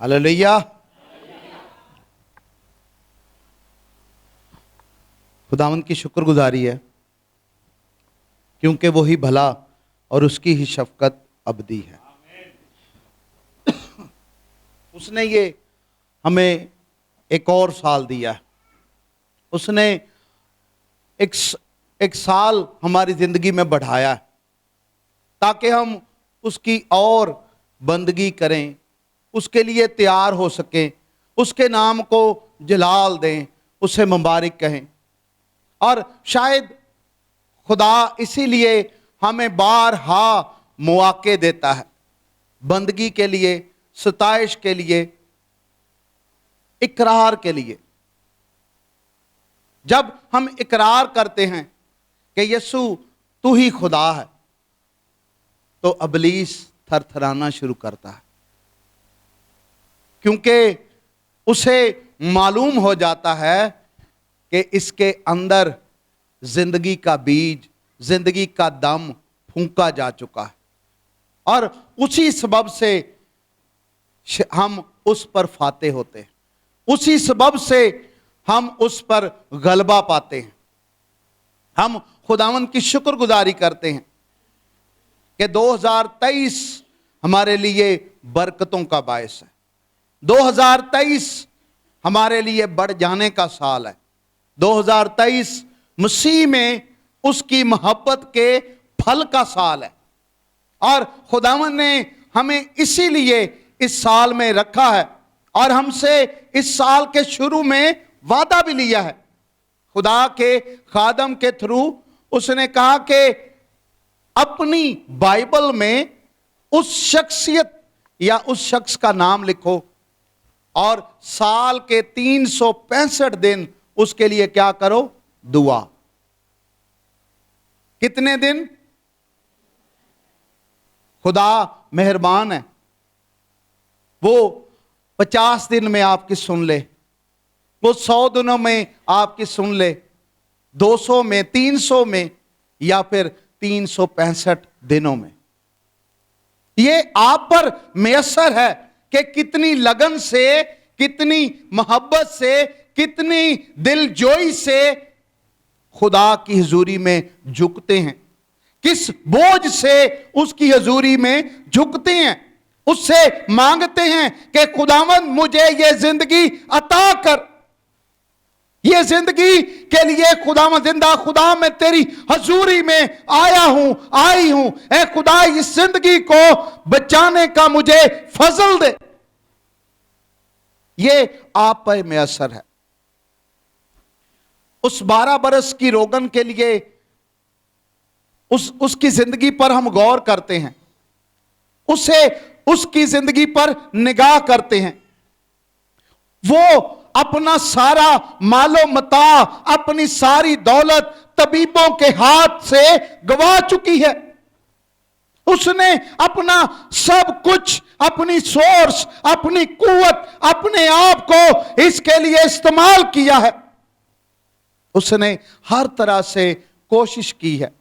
Hallelujah. खुदावंद की शुक्रगुजारी है क्योंकि वही भला और उसकी ही शफकत अबदी है। उसने ये हमें एक और साल दिया है। उसने एक साल हमारी जिंदगी में बढ़ाया है ताकि हम उसकी और बंदगी करें, उसके लिए तैयार हो सकें, उसके नाम को जलाल दें, उसे मुबारक कहें। और शायद खुदा इसीलिए हमें बारहा मौके देता है, बंदगी के लिए, सताइश के लिए, इकरार के लिए। जब हम इकरार करते हैं कि यीशु तू ही खुदा है, तो इब्लीस थरथराना शुरू करता है, क्योंकि उसे मालूम हो जाता है कि इसके अंदर जिंदगी का बीज, जिंदगी का दम फूंका जा चुका है। और उसी सबब से हम उस पर फाते होते हैं, उसी सबब से हम उस पर गलबा पाते हैं। हम खुदावंद की शुक्रगुजारी करते हैं कि 2023 हमारे लिए बरकतों का बायस है। 2023 हमारे लिए बढ़ जाने का साल है। 2023 मसीह में उसकी मोहब्बत के फल का साल है। और खुदावंद ने हमें इसीलिए इस साल में रखा है और हमसे इस साल के शुरू में वादा भी लिया है। खुदा के खादम के थ्रू उसने कहा कि अपनी बाइबल में उस शख्सियत या उस शख्स का नाम लिखो और साल के 365 दिन उसके लिए क्या करो? दुआ। कितने दिन? खुदा मेहरबान है, वो 50 दिन में आपकी सुन ले, वो 100 दिनों में आपकी सुन ले, 200 में, 300 में, या फिर 365 दिनों में। ये आप पर मैसर है कि कितनी लगन से, कितनी मोहब्बत से, कितनी दिलजोई से खुदा की हुजूरी में झुकते हैं, किस बोझ से उसकी हुजूरी में झुकते हैं, उससे मांगते हैं कि खुदावंद मुझे ये जिंदगी अता कर। ये जिंदगी के लिए खुदावंद, जिंदा खुदा मैं तेरी हुजूरी में आया हूं, आई हूं। ऐ खुदा इस जिंदगी को बचाने का मुझे फजल दे। ये आप पर मैसर है। उस 12 बरस की रोगन के लिए उसकी जिंदगी पर हम गौर करते हैं, उसे उसकी जिंदगी पर निगाह करते हैं। वो अपना सारा मालो मता, अपनी सारी दौलत तबीबों के हाथ से गवा चुकी है। उसने अपना सब कुछ, अपनी सोर्स, अपनी कुवत, अपने आप को इसके लिए इस्तेमाल किया है। उसने हर तरह से कोशिश की है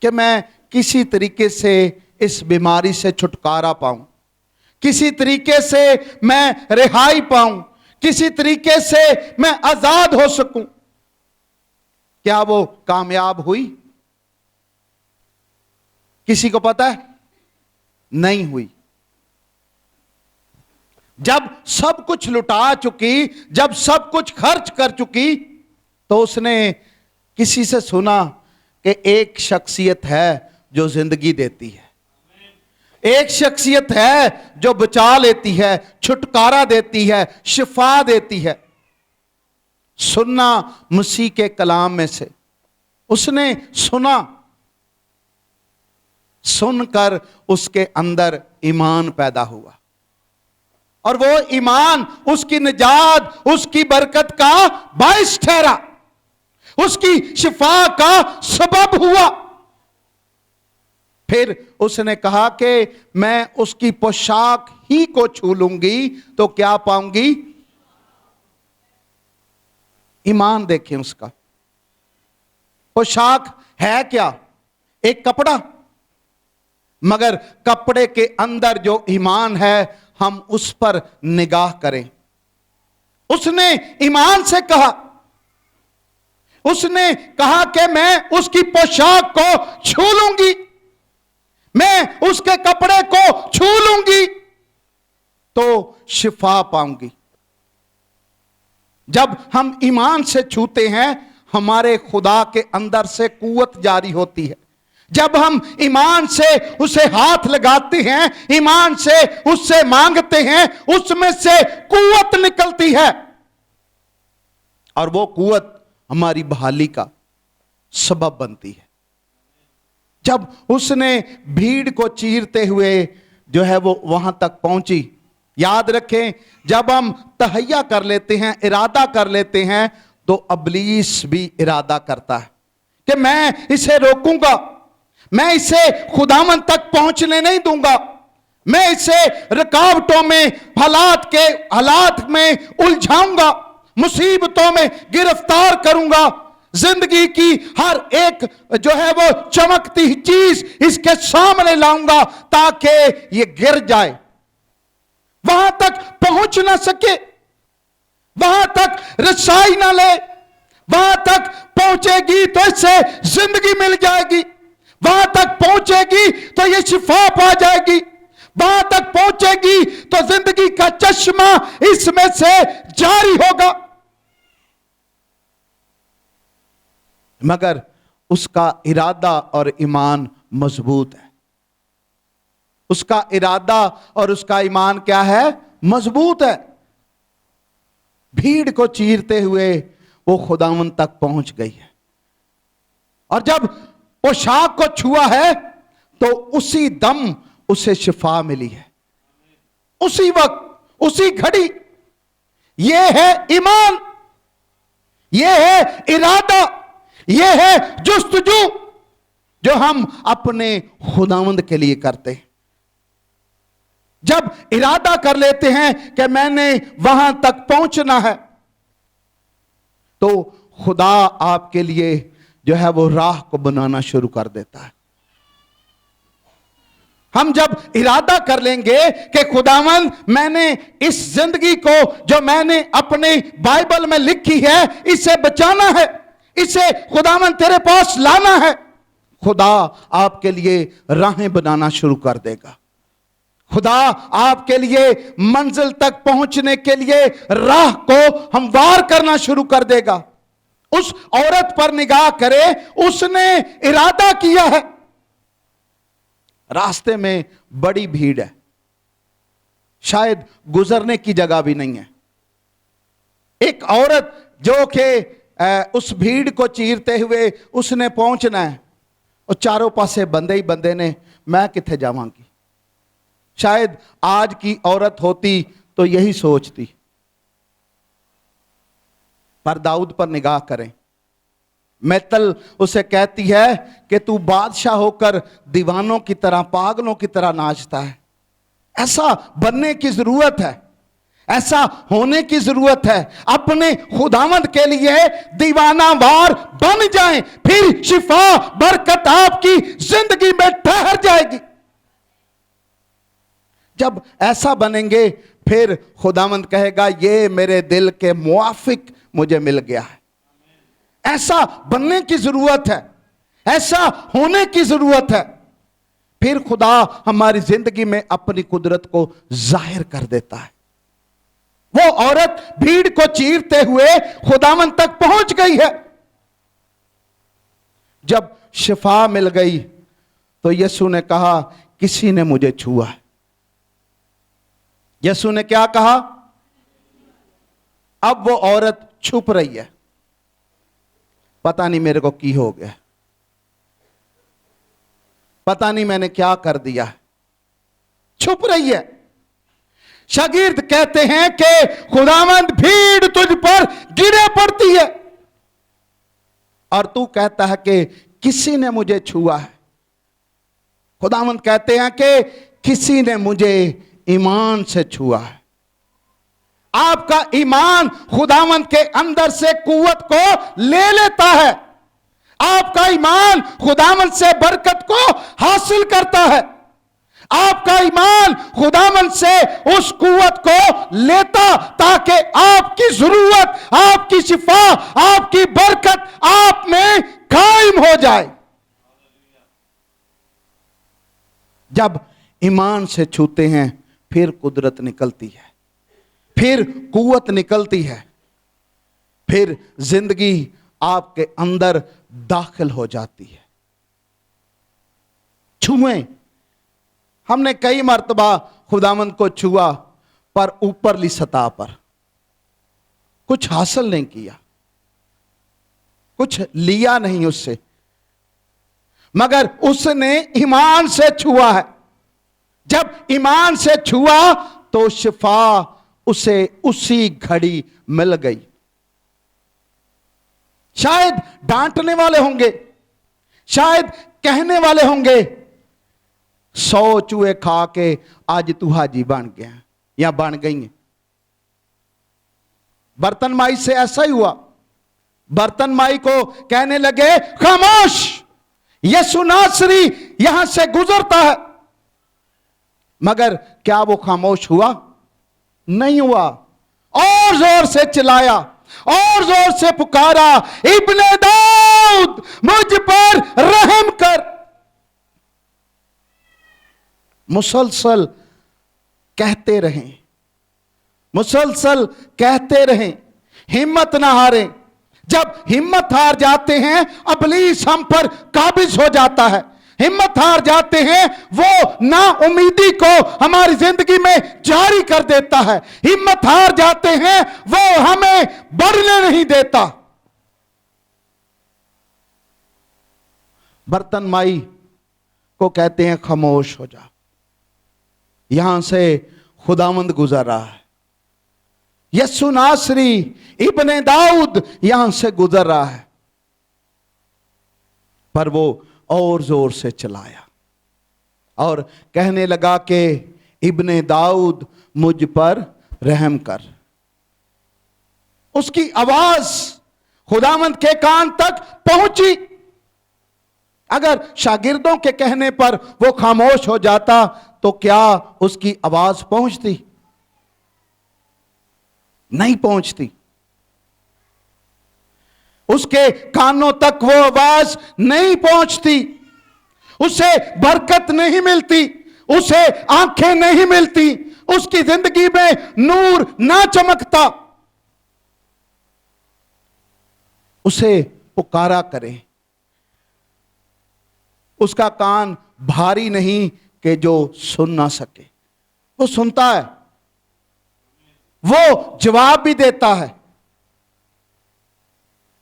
कि मैं किसी तरीके से इस बीमारी से छुटकारा पाऊं, किसी तरीके से मैं रिहाई पाऊं, किसी तरीके से मैं आजाद हो सकूं। क्या वो कामयाब हुई? किसी को पता है? नहीं हुई। जब सब कुछ लुटा चुकी, जब सब कुछ खर्च कर चुकी, तो उसने किसी से सुना कि एक शख्सियत है जो जिंदगी देती है, एक शख्सियत है जो बचा लेती है, छुटकारा देती है, शिफा देती है। सुनना मसीह के कलाम में से उसने सुना, सुनकर उसके अंदर ईमान पैदा हुआ और वो ईमान उसकी निजात, उसकी बरकत का बाइस ठहरा, उसकी शिफा का सबब हुआ। फिर उसने कहा कि मैं उसकी पोशाक ही को छू लूंगी तो क्या पाऊंगी? ईमान देखें उसका। पोशाक है क्या? एक कपड़ा, मगर कपड़े के अंदर जो ईमान है हम उस पर निगाह करें। उसने ईमान से कहा, उसने कहा कि मैं उसकी पोशाक को छू लूंगी, मैं उसके कपड़े को छू लूंगी तो शिफा पाऊंगी। जब हम ईमान से छूते हैं, हमारे खुदा के अंदर से कुव्वत जारी होती है। जब हम ईमान से उसे हाथ लगाते हैं, ईमान से उससे मांगते हैं, उसमें से कुव्वत निकलती है और वो कुव्वत हमारी बहाली का सबब बनती है। जब उसने भीड़ को चीरते हुए जो है वो वहां तक पहुंची, याद रखें, जब हम तहैया कर लेते हैं, इरादा कर लेते हैं, तो इब्लीस भी इरादा करता है कि मैं इसे रोकूंगा, मैं इसे खुदावन तक पहुंचने नहीं दूंगा, मैं इसे रुकावटों में, हालात में उलझाऊंगा, मुसीबतों में गिरफ्तार करूंगा, जिंदगी की हर एक जो है वो चमकती चीज इसके सामने लाऊंगा ताकि ये गिर जाए, वहां तक पहुंच ना सके, वहां तक रसाई ना ले। वहां तक पहुंचेगी तो इससे जिंदगी मिल जाएगी, वहां तक पहुंचेगी तो ये शिफा पा जाएगी, वहां तक पहुंचेगी तो जिंदगी का चश्मा इसमें से जारी होगा। मगर उसका इरादा और ईमान मजबूत है। उसका इरादा और उसका ईमान क्या है? मजबूत है। भीड़ को चीरते हुए वो खुदावन तक पहुंच गई है और जब पोशाक को छुआ है तो उसी दम उसे शिफा मिली है, उसी वक्त, उसी घड़ी। यह है ईमान, यह है इरादा, यह है जुस्तजू जो हम अपने खुदावंद के लिए करते हैं। जब इरादा कर लेते हैं कि मैंने वहां तक पहुंचना है, तो खुदा आपके लिए जो है वो राह को बनाना शुरू कर देता है। हम जब इरादा कर लेंगे कि खुदावन मैंने इस जिंदगी को जो मैंने अपने बाइबल में लिखी है इसे बचाना है, इसे खुदावन तेरे पास लाना है, खुदा आपके लिए राहें बनाना शुरू कर देगा। खुदा आपके लिए मंजिल तक पहुंचने के लिए राह को हमवार करना शुरू कर देगा। उस औरत पर निगाह करे, उसने इरादा किया है। रास्ते में बड़ी भीड़ है, शायद गुजरने की जगह भी नहीं है। एक औरत जो कि उस भीड़ को चीरते हुए उसने पहुंचना है, और चारों पासे बंदे ही बंदे ने, मैं किथे जावांगी। शायद आज की औरत होती तो यही सोचती। पर दाऊद पर निगाह करें, मैतल उसे कहती है कि तू बादशाह होकर दीवानों की तरह, पागलों की तरह नाचता है। ऐसा बनने की जरूरत है, ऐसा होने की जरूरत है। अपने खुदावंद के लिए दीवाना वार बन जाएं, फिर शिफा बरकत आपकी जिंदगी में ठहर जाएगी। जब ऐसा बनेंगे फिर खुदावंद कहेगा ये मेरे दिल के मुआफिक मुझे मिल गया है। ऐसा बनने की जरूरत है, ऐसा होने की जरूरत है। फिर खुदा हमारी जिंदगी में अपनी कुदरत को जाहिर कर देता है। वो औरत भीड़ को चीरते हुए खुदावन तक पहुंच गई है। जब शिफा मिल गई तो यीशु ने कहा किसी ने मुझे छुआ है। यीशु ने क्या कहा? अब वो औरत छुप रही है, पता नहीं मेरे को की हो गया, पता नहीं मैंने क्या कर दिया, छुप रही है। शागिर्द कहते हैं कि खुदावंद भीड़ तुझ पर गिरे पड़ती है और तू कहता है कि किसी ने मुझे छुआ है। खुदावंद कहते हैं कि किसी ने मुझे ईमान से छुआ है। आपका ईमान खुदावंद के अंदर से कुव्वत को ले लेता है। आपका ईमान खुदावंद से बरकत को हासिल करता है। आपका ईमान खुदावंद से उस कुव्वत को लेता ताकि आपकी जरूरत, आपकी शिफा, आपकी बरकत आप में कायम हो जाए। जब ईमान से छूते हैं फिर कुदरत निकलती है, फिर कुव्वत निकलती है, फिर जिंदगी आपके अंदर दाखिल हो जाती है। छुएं, हमने कई मर्तबा खुदावंद को छुआ पर ऊपरली सतह पर कुछ हासिल नहीं किया, कुछ लिया नहीं उससे, मगर उसने ईमान से छुआ है। जब ईमान से छुआ तो शिफा उसे उसी घड़ी मिल गई। शायद डांटने वाले होंगे, शायद कहने वाले होंगे 100 चूहे खा के आज तू हाजी बन गया या बन गई है। बर्तन माई से ऐसा ही हुआ। बर्तन माई को कहने लगे खामोश, यीशु नासरी यहां से गुजरता है, मगर क्या वो खामोश हुआ? नहीं हुआ। और जोर से चिल्लाया और जोर से पुकारा, इब्ने दाऊद मुझ पर रहम कर। मुसलसल कहते रहें, मुसलसल कहते रहें, हिम्मत ना हारें। जब हिम्मत हार जाते हैं इब्लीस हम पर काबिज हो जाता है। हिम्मत हार जाते हैं, वो ना उम्मीदी को हमारी जिंदगी में जारी कर देता है। हिम्मत हार जाते हैं, वो हमें बढ़ने नहीं देता। बर्तन माई को कहते हैं खामोश हो जा, यहां से खुदावंद गुजर रहा है। यीशु नासरी इब्ने दाऊद यहां से गुजर रहा है, पर वो और जोर से चलाया और कहने लगा कि इब्ने दाऊद मुझ पर रहम कर। उसकी आवाज खुदावंद के कान तक पहुंची। अगर शागिर्दों के कहने पर वो खामोश हो जाता तो क्या उसकी आवाज पहुंचती? नहीं पहुंचती। उसके कानों तक वो आवाज नहीं पहुंचती, उसे बरकत नहीं मिलती, उसे आंखें नहीं मिलती, उसकी जिंदगी में नूर ना चमकता। उसे पुकारा करें, उसका कान भारी नहीं कि जो सुन ना सके। वो सुनता है, वो जवाब भी देता है,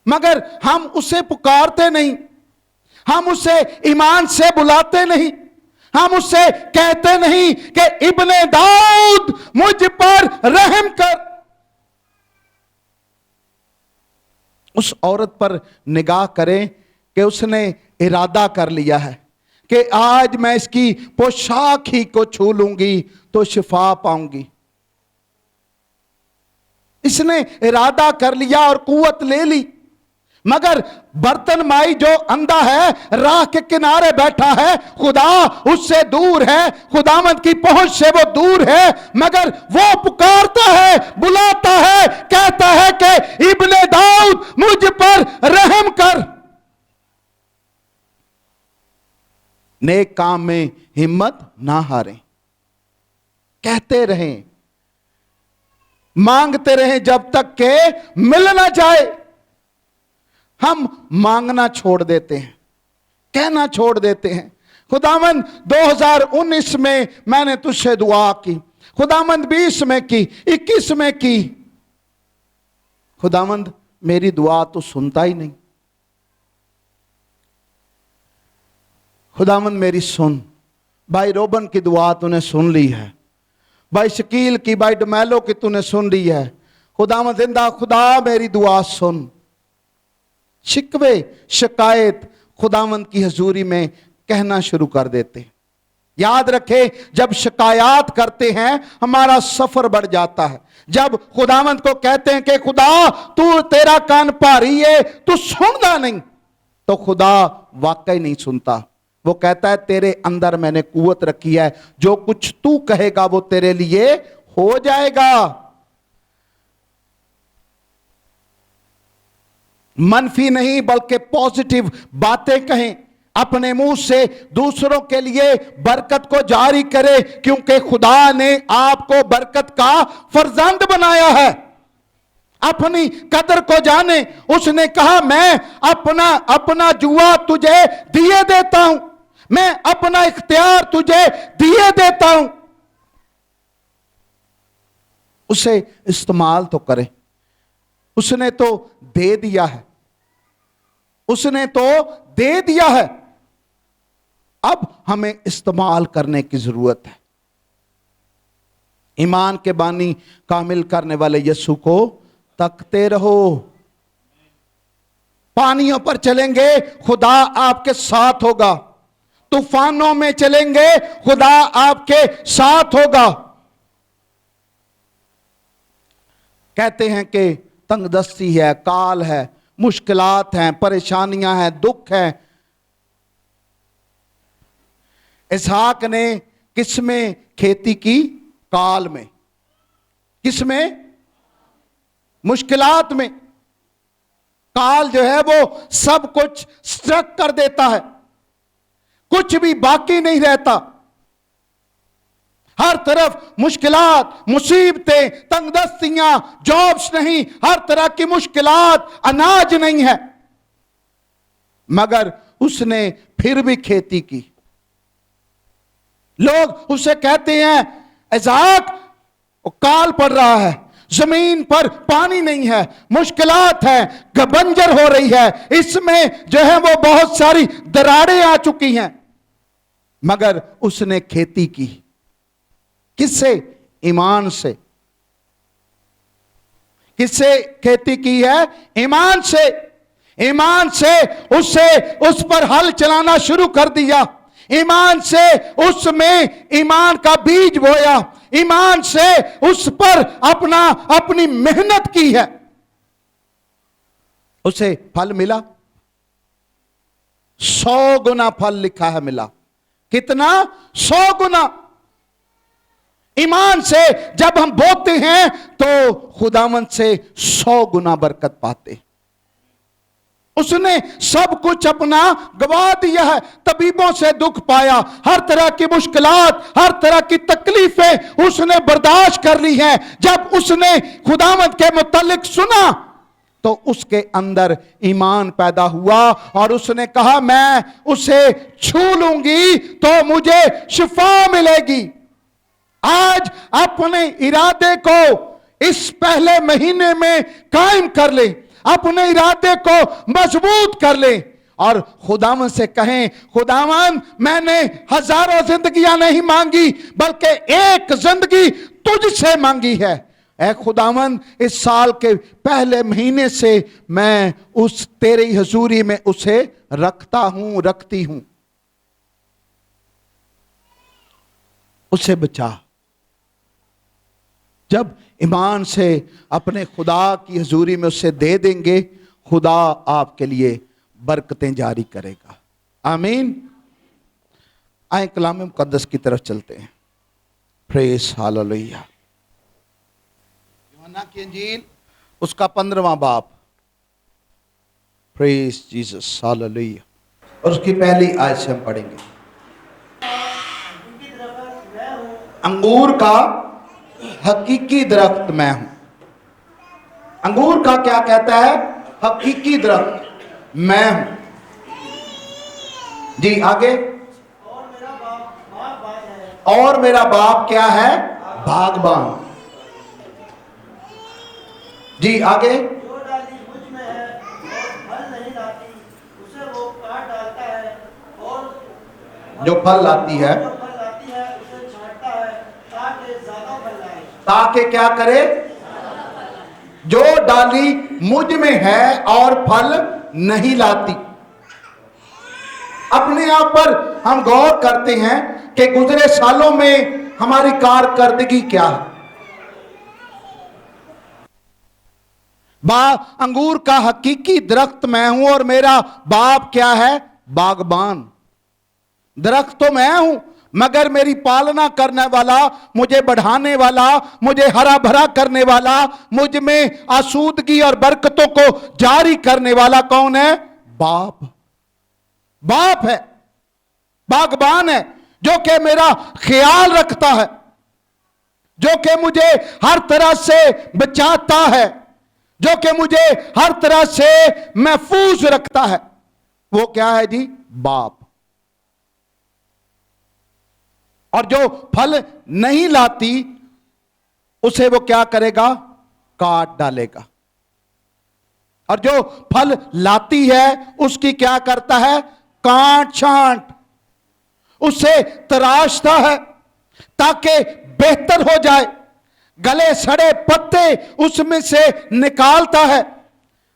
मगर हम उसे पुकारते नहीं, हम उसे ईमान से बुलाते नहीं, हम उसे कहते नहीं कि इब्ने दाऊद मुझ पर रहम कर। उस औरत पर निगाह करें कि उसने इरादा कर लिया है कि आज मैं इसकी पोशाक ही को छू लूंगी तो शिफा पाऊंगी। इसने इरादा कर लिया और कुव्वत ले ली, मगर बर्तन माई जो अंधा है, राह के किनारे बैठा है, खुदा उससे दूर है, खुदावंद की पहुंच से वो दूर है, मगर वो पुकारता है, बुलाता है, कहता है कि इब्ने दाऊद मुझ पर रहम कर। नेक काम में हिम्मत ना हारें, कहते रहें, मांगते रहें जब तक के मिल ना जाए। हम मांगना छोड़ देते हैं, कहना छोड़ देते हैं, खुदावंद 2019 में मैंने तुझसे दुआ की, खुदावंद 20 में की, 21 में की, खुदावंद मेरी दुआ तो सुनता ही नहीं। खुदावंद मेरी सुन, भाई रोबन की दुआ तूने सुन ली है, भाई शकील की, भाई डमैलो की तूने सुन ली है, खुदावंद जिंदा खुदा मेरी दुआ सुन। शिकवे शिकायत खुदावंद की हजूरी में कहना शुरू कर देते। याद रखें, जब शिकायत करते हैं हमारा सफर बढ़ जाता है। जब खुदावंद को कहते हैं कि खुदा तू, तेरा कान भारी है, तू सुनता नहीं, तो खुदा वाकई नहीं सुनता। वो कहता है तेरे अंदर मैंने कुव्वत रखी है, जो कुछ तू कहेगा वो तेरे लिए हो जाएगा। मनफी नहीं बल्कि पॉजिटिव बातें कहें, अपने मुंह से दूसरों के लिए बरकत को जारी करे, क्योंकि खुदा ने आपको बरकत का फर्जंद बनाया है। अपनी कदर को जाने। उसने कहा मैं अपना जुआ तुझे दिए देता हूं, मैं अपना इख्तियार तुझे दिए देता हूं, उसे इस्तेमाल तो करें। उसने तो दे दिया है, उसने तो दे दिया है, अब हमें इस्तेमाल करने की जरूरत है। ईमान के बानी कामिल करने वाले यीशु को तकते रहो। पानियों पर चलेंगे खुदा आपके साथ होगा, तूफानों में चलेंगे खुदा आपके साथ होगा। कहते हैं कि तंगदस्ती है, काल है, मुश्किलात हैं, परेशानियां हैं, दुख हैं। इसहाक ने किसमें खेती की? काल में। किसमें? मुश्किलात में। काल जो है वो सब कुछ स्ट्रक कर देता है, कुछ भी बाकी नहीं रहता। हर तरफ मुश्किलात, मुसीबतें, तंगदस्तियां, जॉब्स नहीं, हर तरह की मुश्किलात, अनाज नहीं है, मगर उसने फिर भी खेती की। लोग उसे कहते हैं इसहाक काल पड़ रहा है, जमीन पर पानी नहीं है, मुश्किलात है, बंजर हो रही है, इसमें जो है वो बहुत सारी दरारें आ चुकी हैं, मगर उसने खेती की। किससे? ईमान से। किससे खेती की है? ईमान से। ईमान से उससे उस पर हल चलाना शुरू कर दिया, ईमान से उसमें ईमान का बीज बोया, ईमान से उस पर अपनी मेहनत की है, उसे फल मिला। 100 गुना फल लिखा है मिला। कितना? 100 गुना। ईमान से जब हम बोते हैं तो खुदावंद से 100 गुना बरकत पाते। उसने सब कुछ अपना गवा दिया है, तबीबों से दुख पाया, हर तरह की मुश्किलात, हर तरह की तकलीफें उसने बर्दाश्त कर ली हैं। जब उसने खुदावंद के मुतालिक सुना तो उसके अंदर ईमान पैदा हुआ और उसने कहा मैं उसे छू लूंगी तो मुझे शिफा मिलेगी। आज अपने इरादे को इस पहले महीने में कायम कर ले, अपने इरादे को मजबूत कर ले और खुदावन से कहें खुदावन मैंने हजारों जिंदगियां नहीं मांगी बल्कि एक जिंदगी तुझसे मांगी है। ऐ खुदावन इस साल के पहले महीने से मैं उस तेरी हजूरी में उसे रखता हूं, रखती हूं, उसे बचा। जब ईमान से अपने खुदा की हजूरी में उसे दे देंगे, खुदा आपके लिए बरकतें जारी करेगा। आमीन। आए कलाम मुकद्दस की तरफ चलते हैं। Praise hallelujah. यूहन्ना की इंजील उसका 15वां बाब। Praise Jesus hallelujah. और उसकी पहली आयत से हम पढ़ेंगे। अंगूर का हकीकी दरख्त मैं हूं। अंगूर का क्या कहता है? हकीकी दरख्त मैं हूं। जी आगे। और मेरा बाप क्या है? बागबान। जी आगे। जो डाली मुझ में है और फल नहीं लाती उसे वो काट डालता है, और जो फल लाती है उसे छांटता है ताकि ज्यादा फल लाए। ताकि क्या करे? जो डाली मुझ में है और फल नहीं लाती। अपने आप पर हम गौर करते हैं कि गुजरे सालों में हमारी कारकर्दगी क्या है। अंगूर का हकीकी दरख्त मैं हूं और मेरा बाप क्या है? बागबान। दरख्त तो मैं हूं, मगर मेरी पालना करने वाला, मुझे बढ़ाने वाला, मुझे हरा भरा करने वाला, मुझ में आसूदगी और बरकतों को जारी करने वाला कौन है? बाप। बाप है, बागबान है, जो कि मेरा ख्याल रखता है, जो कि मुझे हर तरह से बचाता है, जो कि मुझे हर तरह से महफूज रखता है। वो क्या है जी? बाप। और जो फल नहीं लाती उसे वो क्या करेगा? काट डालेगा। और जो फल लाती है उसकी क्या करता है? काट छांट, उसे तराशता है ताकि बेहतर हो जाए। गले सड़े पत्ते उसमें से निकालता है,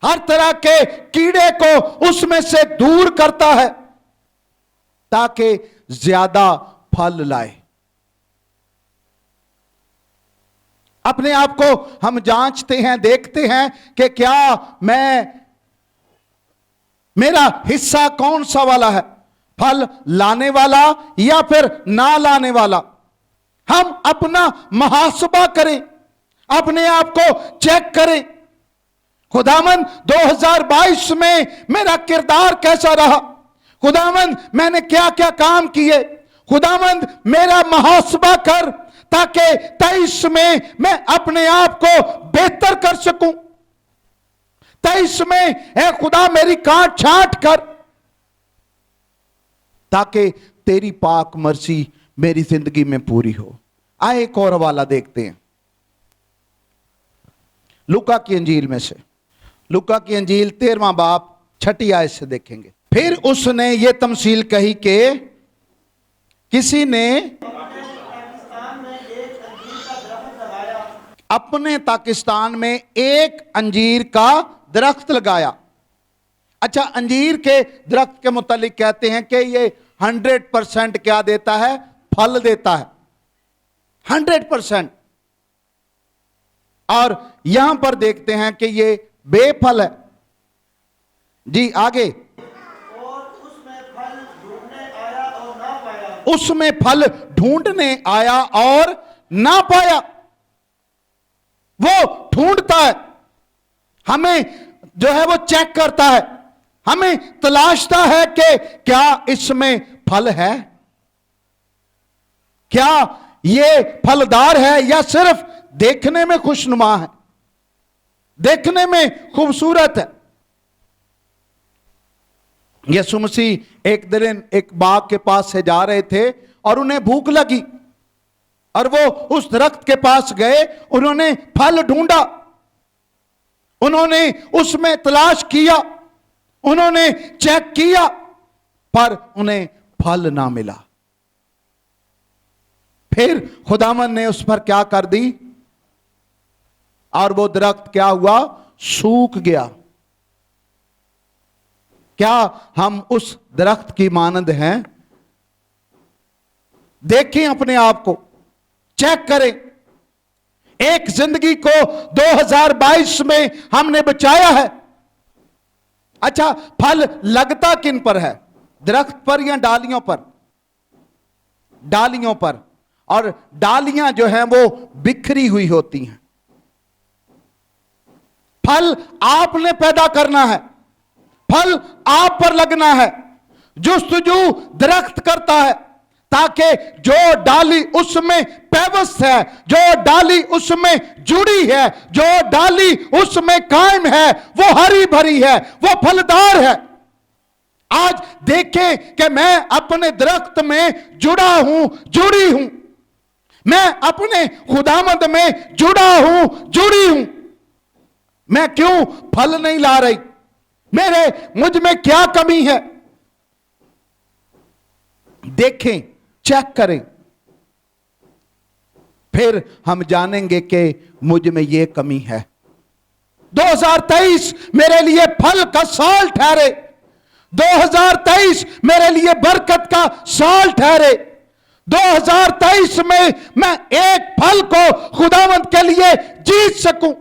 हर तरह के कीड़े को उसमें से दूर करता है ताकि ज्यादा फल लाए। अपने आप को हम जांचते हैं, देखते हैं कि क्या मेरा हिस्सा कौन सा वाला है, फल लाने वाला या फिर ना लाने वाला। हम अपना मुहासबा करें, अपने आप को चेक करें। खुदावंद 2022 में मेरा किरदार कैसा रहा, खुदावंद मैंने क्या क्या काम किए, खुदावंद मेरा मुहासबा कर, ताकि 23 में मैं अपने आप को बेहतर कर सकूं। 23 में ए खुदा मेरी काट छांट कर, ताकि तेरी पाक मर्सी मेरी जिंदगी में पूरी हो। आए एक और हवाला देखते हैं लूका की अंजील में से। लूका की अंजील 13वां बाब 6 आयत से देखेंगे। फिर उसने ये तमसील कही कि किसी ने अपने पाकिस्तान में एक अंजीर का दरख्त लगाया। अच्छा, अंजीर के दरख्त के मुतालिक कहते हैं कि ये 100% क्या देता है? फल देता है, 100%। और यहां पर देखते हैं कि ये बेफल है। जी आगे। और उसमें फल ढूंढने आया और ना पाया। उसमें फल ढूंढने आया और ना पाया। वो ढूंढता है, हमें जो है वो चेक करता है, हमें तलाशता है कि क्या इसमें फल है, क्या ये फलदार है या सिर्फ देखने में खुशनुमा है, देखने में खूबसूरत है। यीशु मसीह एक दिन एक बाग के पास से जा रहे थे और उन्हें भूख लगी और वो उस दरख्त के पास गए, उन्होंने फल ढूंढा, उन्होंने उसमें तलाश किया, उन्होंने चेक किया, पर उन्हें फल ना मिला। फिर खुदावन ने उस पर क्या कर दी और वो दरख्त क्या हुआ? सूख गया। क्या हम उस दरख्त की मानंद हैं? देखें अपने आप को, चेक करें। एक जिंदगी को 2022 में हमने बचाया है। अच्छा, फल लगता किन पर है? दरख्त पर या डालियों पर? डालियों पर। और डालियां जो हैं वो बिखरी हुई होती हैं। फल आपने पैदा करना है, फल आप पर लगना है। जुस्तजू दरख्त करता है ताकि जो डाली उसमें पेवस्त है, जो डाली उसमें जुड़ी है, जो डाली उसमें कायम है, वो हरी भरी है, वो फलदार है। आज देखें कि मैं अपने दरख्त में जुड़ा हूं, जुड़ी हूं, मैं अपने खुदामंद में जुड़ा हूं, जुड़ी हूं। मैं क्यों फल नहीं ला रही? मुझ में क्या कमी है? देखें, चेक करें, फिर हम जानेंगे कि मुझ में यह कमी है। 2023 मेरे लिए फल का साल ठहरे, 2023 मेरे लिए बरकत का साल ठहरे। 2023 में मैं एक फल को खुदावंद के लिए जीत सकूं,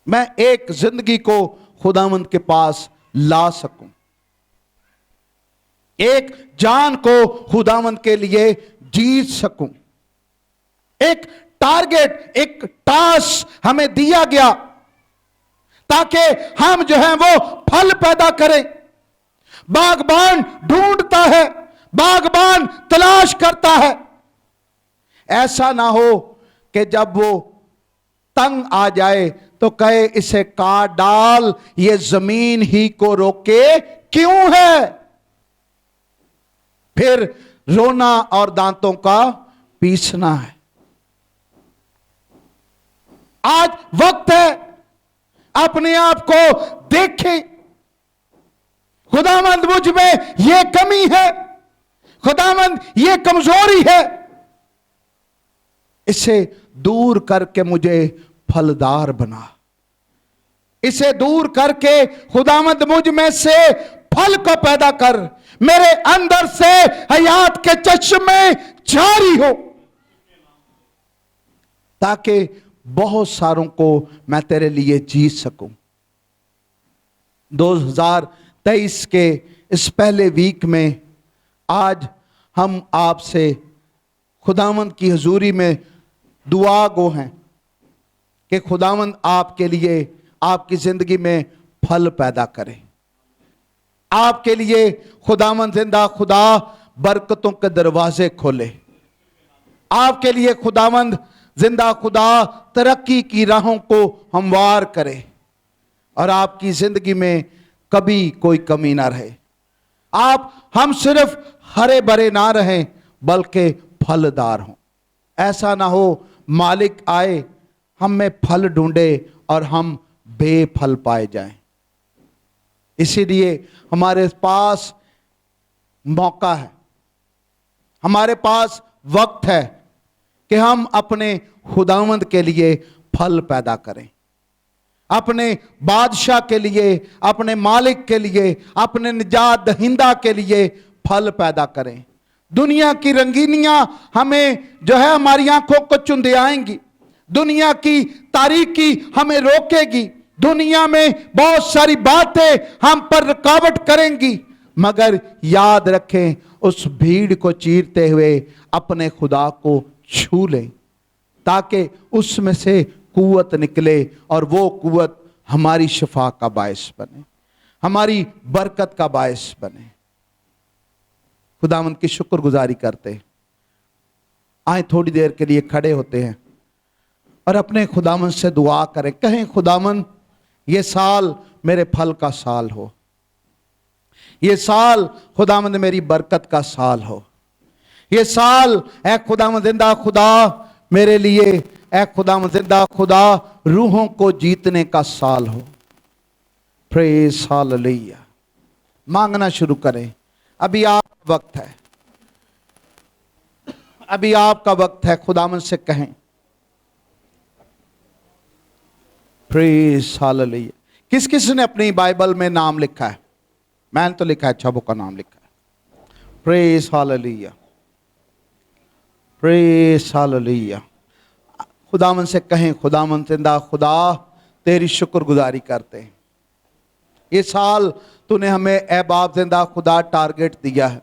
मैं एक जिंदगी को खुदावंद के पास ला सकूं। एक जान को खुदावंद के लिए जीत सकूं। एक टारगेट, एक टास्क हमें दिया गया ताकि हम जो है वो फल पैदा करें। बागबान ढूंढता है, बागबान तलाश करता है। ऐसा ना हो कि जब वो तंग आ जाए तो कहे इसे काट डाल, ये जमीन ही को रोके क्यों है। फिर रोना और दांतों का पीसना है। आज वक्त है अपने आप को देखें, खुदावंद मुझ में यह कमी है, खुदावंद यह कमजोरी है, इसे दूर करके मुझे फलदार बना। इसे दूर करके खुदावंद मुझ में से फल को पैदा कर, मेरे अंदर से हयात के चश्मे जारी हो, ताकि बहुत सारों को मैं तेरे लिए जीत सकूं। 2023 के इस पहले वीक में आज हम आपसे खुदावंद की हुजूरी में दुआ गो हैं कि खुदावंद आपके लिए, आपकी जिंदगी में फल पैदा करे। आपके लिए खुदावंद जिंदा खुदा बरकतों के दरवाजे खोले। आपके लिए खुदावंद जिंदा खुदा तरक्की की राहों को हमवार करे और आपकी जिंदगी में कभी कोई कमी ना रहे। हम सिर्फ हरे भरे ना रहें बल्कि फलदार हों। ऐसा ना हो मालिक आए, हम में फल ढूंढे और हम बेफल पाए जाएं। इसीलिए हमारे पास मौका है, हमारे पास वक्त है कि हम अपने खुदावंद के लिए फल पैदा करें, अपने बादशाह के लिए, अपने मालिक के लिए, अपने निजात दहिंदा के लिए फल पैदा करें। दुनिया की रंगीनियां हमें जो है हमारी आंखों को चुंधियाएंगी, दुनिया की तारीकी हमें रोकेगी, दुनिया में बहुत सारी बातें हम पर रुकावट करेंगी, मगर याद रखें उस भीड़ को चीरते हुए अपने खुदा को छू लें ताकि उसमें से कुव्वत निकले और वो कुव्वत हमारी शिफा का बायस बने, हमारी बरकत का बायस बने। खुदावंद की शुक्रगुजारी करते आए, थोड़ी देर के लिए खड़े होते हैं और अपने खुदावंद से दुआ करें। कहें खुदावंद ये साल मेरे फल का साल हो, ये साल खुदावंद मेरी बरकत का साल हो, ये साल ऐ खुदावंद जिंदा खुदा मेरे लिए, ऐ खुदावंद जिंदा खुदा रूहों को जीतने का साल हो। Praise hallelujah. मांगना शुरू करें। अभी आपका वक्त है, अभी आपका वक्त है। खुदावंद से कहें प्रेज़ हालेलुया। किस किस ने अपनी बाइबल में नाम लिखा है? मैंने तो लिखा है, छबों का नाम लिखा है। Praise hallelujah, praise hallelujah. खुदावंद से कहें खुदावंद जिंदा खुदा तेरी शुक्रगुजारी करते हैं। ये साल तूने हमें ए बाप जिंदा खुदा टारगेट दिया है,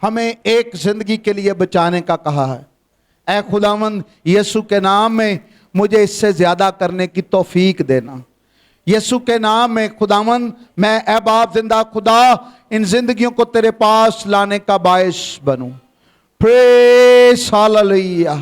हमें एक जिंदगी के लिए बचाने का कहा है। ए खुदावंद यीशु के नाम में मुझे इससे ज्यादा करने की तौफीक देना। यीशु के नाम में खुदावंद मैं ए बाप जिंदा खुदा इन जिंदगियों को तेरे पास लाने का बायस बनूं। Praise hallelujah,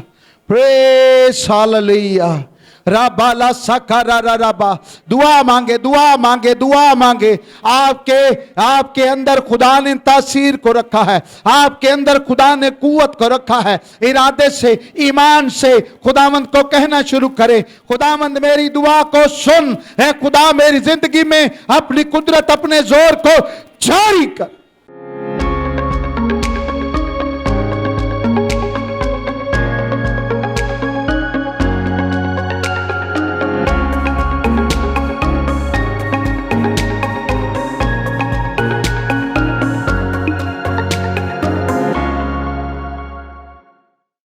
praise hallelujah. राबाला सकारा राबा। दुआ मांगे, दुआ मांगे, दुआ मांगे। आपके अंदर खुदा ने तासीर को रखा है, आपके अंदर खुदा ने कुव्वत को रखा है। इरादे से, ईमान से खुदावंद को कहना शुरू करे, खुदावंद मेरी दुआ को सुन, है खुदा मेरी जिंदगी में अपनी कुदरत, अपने जोर को जारी कर।